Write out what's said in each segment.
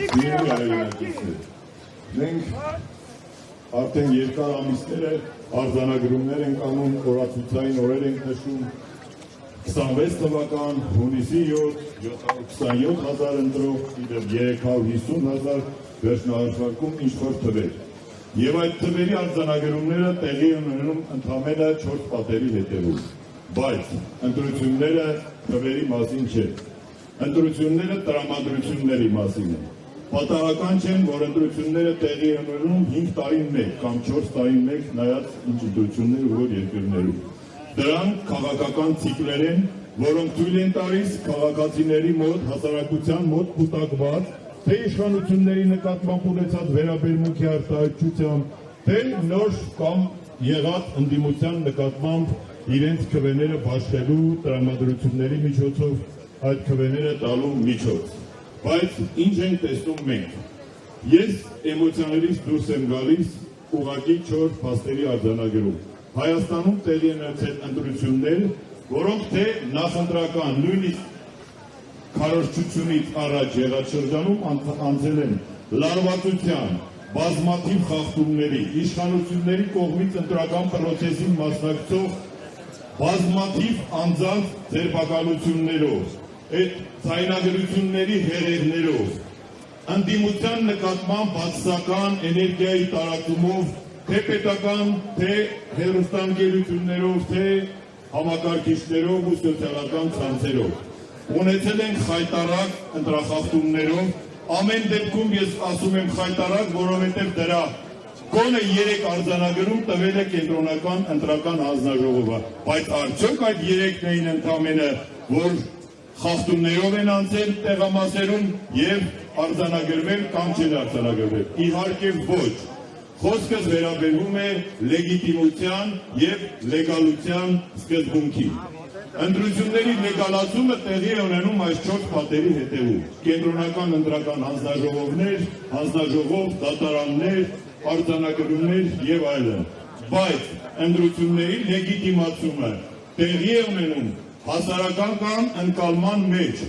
Սիրելի հայրենակիցներ, մենք արդեն երկար ամիսներ է արձանագրումներ ենք անում, օրացուցային օրեր ենք նշում, 26 թվական հունիսի 727,000 ընտրող, 350,000 վերջնահաշվարկում ինչ-որ թվեր։ Եվ այդ թվերի արձանագրումները տեղի ունենում ընդամենը 4 պատերի հետևում, բայց ընտրությունները թվերի մասին չէ, ընտրությունները տրամադրությունների մասին են։ Պատահական չեն, որ ընտրությունները տեղի ունենում 5 տարին մեկ կամ 4 տարին մեկ նայած ինչ ընտրություններ որ երկրներում։ Դրանք քաղաքական ցիկլեր են, որոնք թույլ են տալիս քաղաքացիների մոտ, հասարակության մոտ կուտակված, թե իշխանությունների նկատմամբ ունեցած վերաբերմունքի արտահայտությամբ, թե նոր կամ եղած ընդդիմության նկատմամբ իրենց քվեները բաշխելու տրամադրությունների միջոցով այդ քվեները տալու միջոց։ Բայց ինչ ենք տեսնում մենք։ Ես էմոցիաներից դուրս եմ գալիս ուղղակի 4 փաստերի արձանագրում։ Հայաստանում տեղի են ունեցել ընտրություններ, որոնք թե նախընտրական, նույնիսկ քարոզչությունից առաջ եղած շրջանում անցել են լարվածության, բազմաթիվ խախտումների, իշխանությունների կողմից ընտրական պրոցեսին մասնակցող բազմաթիվ անձանց ձերբակալություններով, այդ ձայնագրությունների հեղեղներով, ընդդիմության նկատմամբ բացասական էներգիայի տարածումով, թե պետական, թե հեռուստաընկերություններով, թե համակարգիչներով ու սոցիալական ցանցերով։ Ունեցել ենք խայտառակ ընտրախախտումներով, ամեն դեպքում ես ասում եմ խայտառակ, որովհետև դրա գոնե 3 արձանագրում տվել է կենտրոնական ընտրական հանձնաժողովը, բայց արդյոք այդ 3-ն էին ընդամենը, որ խախտումներով են անցել տեղամասերում եւ արձանագրվել կամ չեն արձանագրվել։ Իհարկե ոչ։ Խոսքս վերաբերում է լեգիտիմության եւ լեգալության սկզբունքի։ Ընտրությունների լեգալացումը տեղի է ունենում այս 4 պատերի հետևում։ Կենտրոնական ընտրական հանձնաժողովներ, հանձնաժողով, դատարաններ, արձանագրումներ եւ այլն։ Բայց ընտրությունների լեգիտիմացումը տեղի է ունենում հասարակական ընկալման մեջ,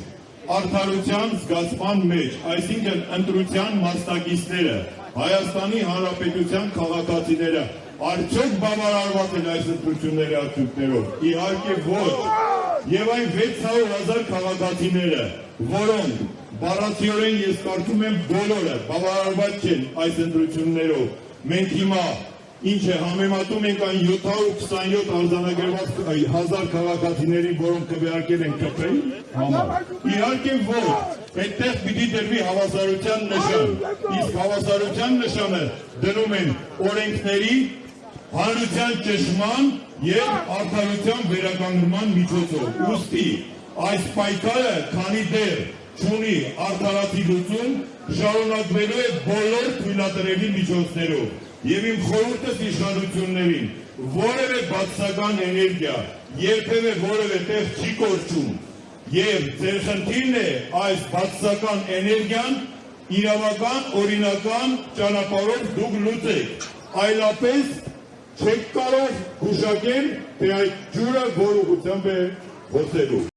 արդարության զգացման մեջ, այսինքն ընտրության մասնակիցները, Հայաստանի Հանրապետության քաղաքացիները արդյոք բավարարված են այս ընտրությունների արդյունքներով։ Իհարկե ոչ։ Եվ այն 600,000 քաղաքացիները, որոնք բառացիորեն ես կարծում եմ բոլորը բավարարված չեն այս ընտրություններով, մենք հիմա ինչ է համեմատում ենք այն 727 արձանագրված 1000 քաղաքացիների, որոնք քվեարկել են ԿՊ-ի համար։ Իհարկե ոչ, այդտեղ պիտի դրվի հավասարության նշան, իսկ հավասարության նշանը դնում են օրենքների, հանրության ճշմարտ եւ արդարության վերականգնման միջոցով։ Ուստի այս պայքարը, քանի դեռ չունի արդարացի լուծում, շարունակվելու է բոլոր թույլատրելի միջոցներով։ Եվ իմ խորհուրդս իշխանություններին, որևէ բացասական էներգիա, երբևէ որևէ տեղ չի կորչում, եւ ձեր խնդիրն է այս բացասական էներգիան իրավական, օրինական ճանապարհով դուք լուծեք, այլապես չեք կարող գուշակել, թե այդ ջուրը որ ուղղությամբ է հոսելու։